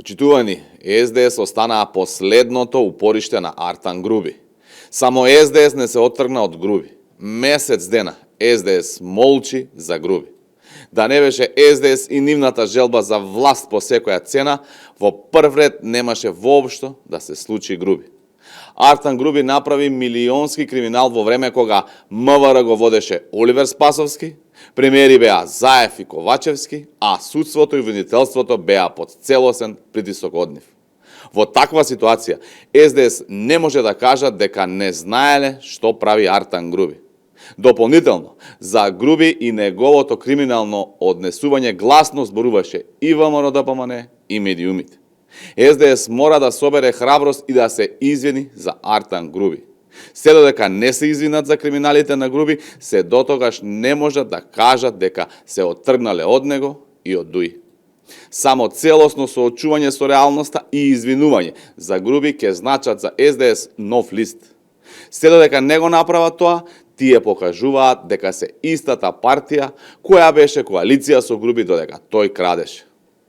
Почитувани, СДС останаа последното упориште на Артан Груби. Само СДС не се оттргна од Груби. Месец дена СДС молчи за Груби. Да не беше СДС и нивната желба за власт по секоја цена, во прв ред немаше воопшто да се случи Груби. Артан Груби направи милионски криминал во време кога МВР го водеше Оливер Спасовски, премиери беа Заев и Ковачевски, а судството и обвинителството беа под целосен притисок од нив. Во таква ситуација, СДС не може да кажат дека не знаеле што прави Артан Груби. Дополнително, за Груби и неговото криминално однесување гласно зборуваше и ВМРО-ДПМН и медиумите. СДС мора да собере храброст и да се извини за Артан Груби. Се додека не се извинат за криминалите на Груби, се дотогаш не можат да кажат дека се оттргнале од него и од Дуи. Само целосно соочување со реалноста и извинување за Груби ќе значат за СДС нов лист. Се додека не го направат тоа, тие покажуваат дека се истата партија која беше коалиција со Груби додека тој крадеше.